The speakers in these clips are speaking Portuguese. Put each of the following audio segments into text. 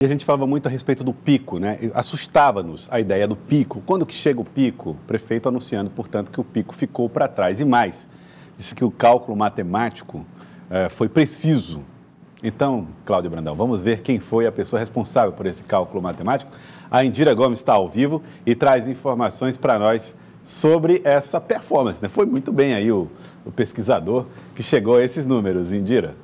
E a gente falava muito a respeito do pico, né? Assustava-nos a ideia do pico. Quando que chega o pico? O prefeito anunciando, portanto, que o pico ficou para trás. E mais, disse que o cálculo matemático foi preciso. Então, Cláudio Brandão, vamos ver quem foi a pessoa responsável por esse cálculo matemático. A Indira Gomes está ao vivo e traz informações para nós sobre essa performance, né? Foi muito bem aí o pesquisador que chegou a esses números, Indira.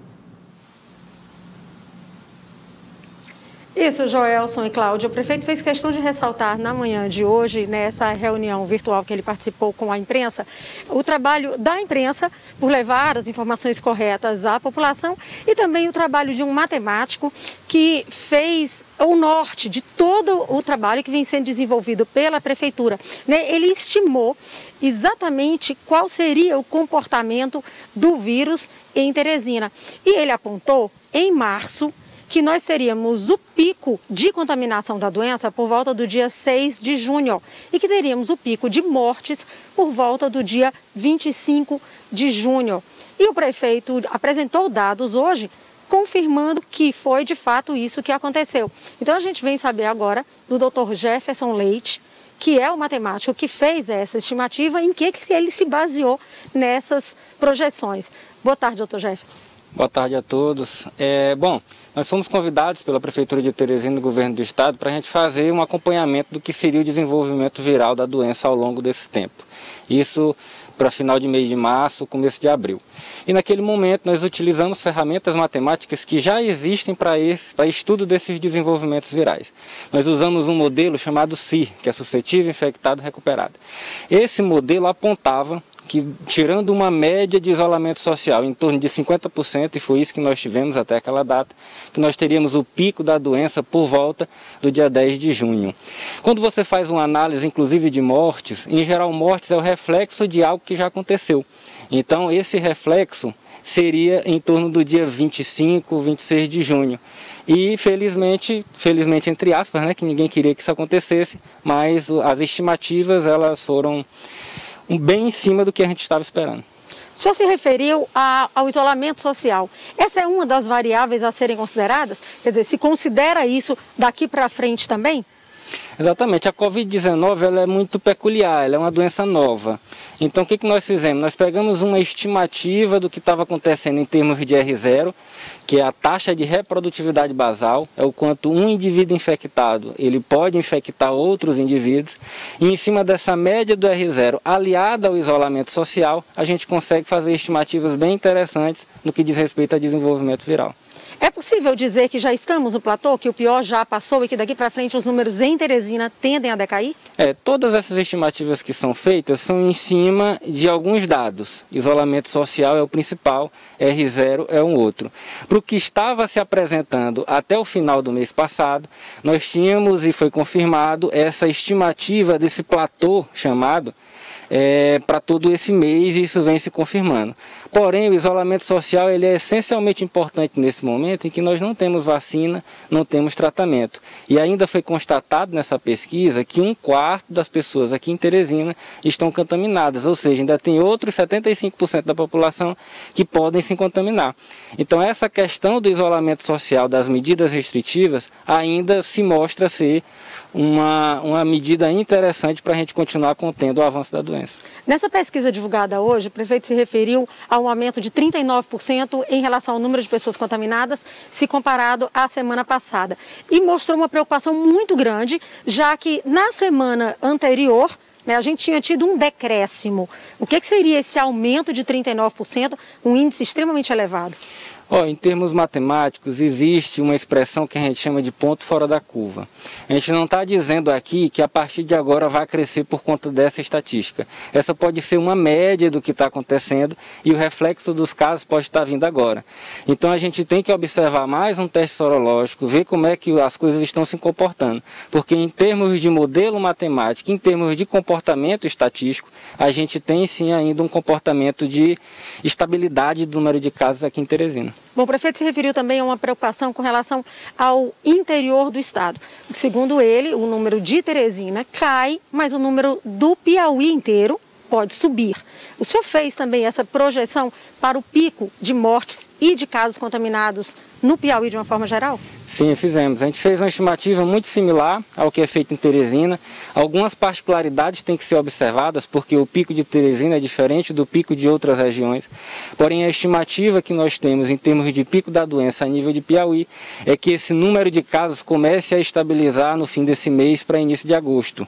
Isso, Joelson e Cláudio. O prefeito fez questão de ressaltar na manhã de hoje, nessa reunião virtual que ele participou com a imprensa, o trabalho da imprensa por levar as informações corretas à população e também o trabalho de um matemático que fez o norte de todo o trabalho que vem sendo desenvolvido pela prefeitura. Ele estimou exatamente qual seria o comportamento do vírus em Teresina. E ele apontou, em março, que nós teríamos o pico de contaminação da doença por volta do dia 6 de junho e que teríamos o pico de mortes por volta do dia 25 de junho. E o prefeito apresentou dados hoje confirmando que foi de fato isso que aconteceu. Então a gente vem saber agora do Dr. Jefferson Leite, que é o matemático que fez essa estimativa, em que ele se baseou nessas projeções. Boa tarde, Dr. Jefferson. Boa tarde a todos. Bom, nós fomos convidados pela Prefeitura de Teresina e do Governo do Estado para a gente fazer um acompanhamento do que seria o desenvolvimento viral da doença ao longo desse tempo. Isso para final de mês de março, começo de abril. E naquele momento nós utilizamos ferramentas matemáticas que já existem para estudo desses desenvolvimentos virais. Nós usamos um modelo chamado SIR, que é suscetível, infectado, recuperado. Esse modelo apontava que, tirando uma média de isolamento social em torno de 50%, e foi isso que nós tivemos até aquela data, que nós teríamos o pico da doença por volta do dia 10 de junho. Quando você faz uma análise, inclusive, de mortes, em geral, mortes é o reflexo de algo que já aconteceu. Então, esse reflexo seria em torno do dia 25, 26 de junho. E, felizmente entre aspas, né, que ninguém queria que isso acontecesse, mas as estimativas, elas foram bem em cima do que a gente estava esperando. O senhor se referiu ao isolamento social. Essa é uma das variáveis a serem consideradas? Quer dizer, se considera isso daqui para frente também? Exatamente. A Covid-19 ela é muito peculiar, ela é uma doença nova. Então, o que nós fizemos? Nós pegamos uma estimativa do que estava acontecendo em termos de R0, que é a taxa de reprodutividade basal, é o quanto um indivíduo infectado ele pode infectar outros indivíduos, e em cima dessa média do R0, aliada ao isolamento social, a gente consegue fazer estimativas bem interessantes no que diz respeito a desenvolvimento viral. É possível dizer que já estamos no platô, que o pior já passou e que daqui para frente os números em Teresina tendem a decair? Todas essas estimativas que são feitas são em cima de alguns dados. Isolamento social é o principal, R0 é um outro. Para o que estava se apresentando até o final do mês passado, nós tínhamos, e foi confirmado, essa estimativa desse platô chamado, para todo esse mês, e isso vem se confirmando. Porém, o isolamento social ele é essencialmente importante nesse momento em que nós não temos vacina, não temos tratamento. E ainda foi constatado nessa pesquisa que 1/4 das pessoas aqui em Teresina estão contaminadas, ou seja, ainda tem outros 75% da população que podem se contaminar. Então, essa questão do isolamento social, das medidas restritivas, ainda se mostra ser uma medida interessante para a gente continuar contendo o avanço da doença. Nessa pesquisa divulgada hoje, o prefeito se referiu a um aumento de 39% em relação ao número de pessoas contaminadas, se comparado à semana passada. E mostrou uma preocupação muito grande, já que na semana anterior, a gente tinha tido um decréscimo. O que seria esse aumento de 39%, um índice extremamente elevado? Em termos matemáticos, existe uma expressão que a gente chama de ponto fora da curva. A gente não está dizendo aqui que a partir de agora vai crescer por conta dessa estatística. Essa pode ser uma média do que está acontecendo e o reflexo dos casos pode estar vindo agora. Então a gente tem que observar mais um teste sorológico, ver como é que as coisas estão se comportando. Porque em termos de modelo matemático, em termos de comportamento estatístico, a gente tem sim ainda um comportamento de estabilidade do número de casos aqui em Teresina. Bom, o prefeito se referiu também a uma preocupação com relação ao interior do estado. Segundo ele, o número de Teresina cai, mas o número do Piauí inteiro pode subir. O senhor fez também essa projeção para o pico de mortes e de casos contaminados no Piauí de uma forma geral? Sim, fizemos. A gente fez uma estimativa muito similar ao que é feito em Teresina. Algumas particularidades têm que ser observadas, porque o pico de Teresina é diferente do pico de outras regiões. Porém, a estimativa que nós temos em termos de pico da doença a nível de Piauí é que esse número de casos comece a estabilizar no fim desse mês para início de agosto.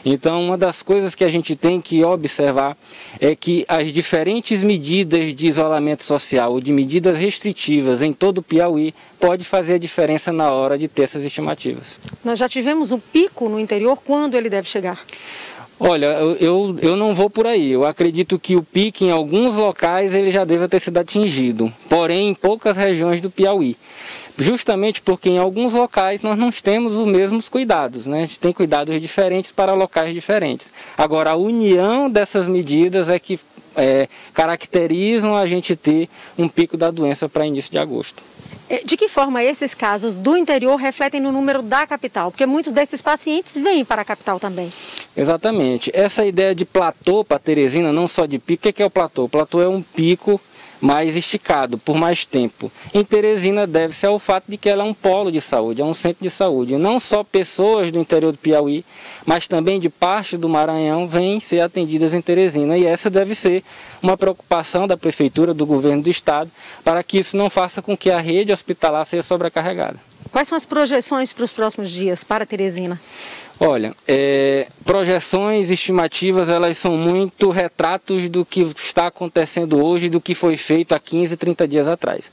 Então, uma das coisas que a gente tem que observar é que as diferentes medidas de isolamento social ou de medidas restritivas em todo o Piauí pode fazer a diferença na hora de ter essas estimativas. Nós já tivemos um pico no interior, quando ele deve chegar? Olha, eu não vou por aí. Eu acredito que o pico em alguns locais ele já deve ter sido atingido, porém em poucas regiões do Piauí. Justamente porque em alguns locais nós não temos os mesmos cuidados, né? A gente tem cuidados diferentes para locais diferentes. Agora, a união dessas medidas é que caracterizam a gente ter um pico da doença para início de agosto. De que forma esses casos do interior refletem no número da capital? Porque muitos desses pacientes vêm para a capital também. Exatamente. Essa ideia de platô para Teresina, não só de pico, o que é o platô? O platô é um pico mais esticado, por mais tempo. Em Teresina deve-se ao fato de que ela é um polo de saúde, é um centro de saúde. E não só pessoas do interior do Piauí, mas também de parte do Maranhão vêm ser atendidas em Teresina. E essa deve ser uma preocupação da Prefeitura, do Governo do Estado, para que isso não faça com que a rede hospitalar seja sobrecarregada. Quais são as projeções para os próximos dias para Teresina? Olha, projeções, estimativas, elas são muito retratos do que está acontecendo hoje, do que foi feito há 15, 30 dias atrás.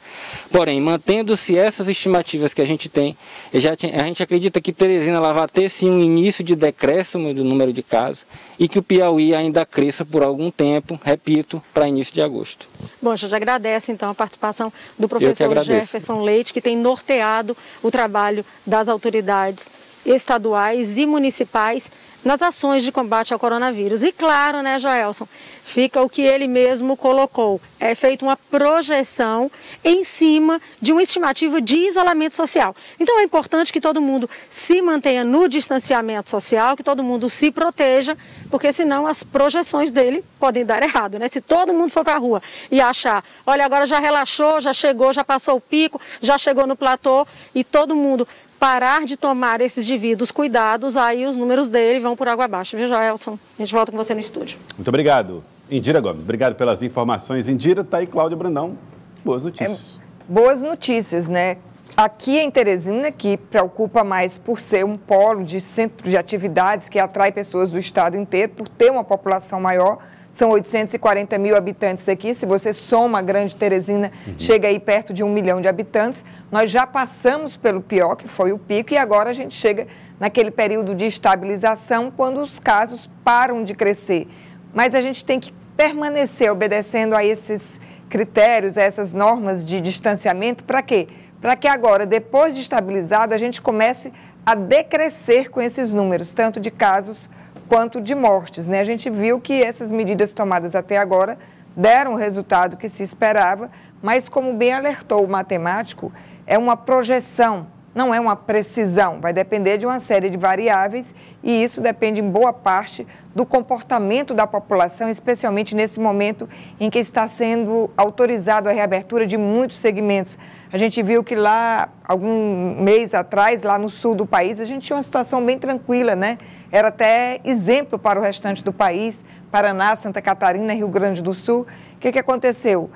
Porém, mantendo-se essas estimativas que a gente tem, a gente acredita que Teresina ela vai ter sim um início de decréscimo do número de casos e que o Piauí ainda cresça por algum tempo, repito, para início de agosto. Bom, a gente agradece então a participação do professor Jefferson Leite, que tem norteado o trabalho das autoridades estaduais e municipais nas ações de combate ao coronavírus. E claro, né, Joelson, fica o que ele mesmo colocou. É feita uma projeção em cima de uma estimativa de isolamento social. Então é importante que todo mundo se mantenha no distanciamento social, que todo mundo se proteja, porque senão as projeções dele podem dar errado, né? Se todo mundo for para a rua e achar, olha, agora já relaxou, já chegou, já passou o pico, já chegou no platô, e todo mundo parar de tomar esses devidos cuidados, aí os números dele vão por água abaixo. Viu, Joelson? A gente volta com você no estúdio. Muito obrigado. Indira Gomes, obrigado pelas informações. Indira, tá aí Cláudia Brandão. Boas notícias. Boas notícias, né? Aqui em Teresina, que preocupa mais por ser um polo de centro de atividades que atrai pessoas do estado inteiro, por ter uma população maior. São 840 mil habitantes aqui. Se você soma a Grande Teresina, chega aí perto de 1 milhão de habitantes. Nós já passamos pelo pior, que foi o pico, e agora a gente chega naquele período de estabilização, quando os casos param de crescer. Mas a gente tem que permanecer obedecendo a esses critérios, a essas normas de distanciamento. Para quê? Para que agora, depois de estabilizado, a gente comece a decrescer com esses números, tanto de casos quanto de mortes, né? A gente viu que essas medidas tomadas até agora deram o resultado que se esperava, mas como bem alertou o matemático, é uma projeção, não é uma precisão, vai depender de uma série de variáveis e isso depende em boa parte do comportamento da população, especialmente nesse momento em que está sendo autorizado a reabertura de muitos segmentos. A gente viu que lá, algum mês atrás, lá no sul do país, a gente tinha uma situação bem tranquila, né? Era até exemplo para o restante do país, Paraná, Santa Catarina, Rio Grande do Sul. O que aconteceu?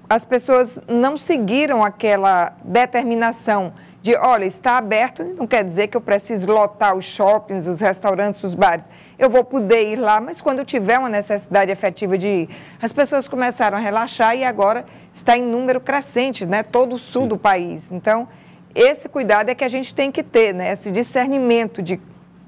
As pessoas não seguiram aquela determinação de, olha, está aberto, não quer dizer que eu preciso lotar os shoppings, os restaurantes, os bares. Eu vou poder ir lá, mas quando eu tiver uma necessidade efetiva de ir. As pessoas começaram a relaxar e agora está em número crescente, né? Todo o sul do país. Então, esse cuidado é que a gente tem que ter, né? Esse discernimento de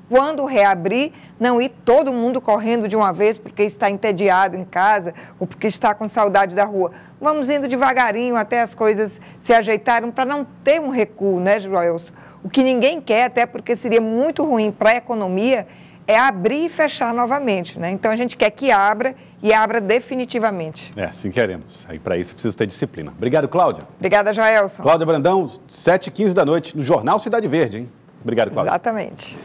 quando reabrir, não ir todo mundo correndo de uma vez porque está entediado em casa ou porque está com saudade da rua. Vamos indo devagarinho até as coisas se ajeitarem para não ter um recuo, né, Joelson? O que ninguém quer, até porque seria muito ruim para a economia, é abrir e fechar novamente, né? Então a gente quer que abra e abra definitivamente. Assim queremos. Aí para isso é preciso ter disciplina. Obrigado, Cláudia. Obrigada, Joelson. Cláudia Brandão, 7h15 da noite, no Jornal Cidade Verde, hein? Obrigado, Cláudia. Exatamente.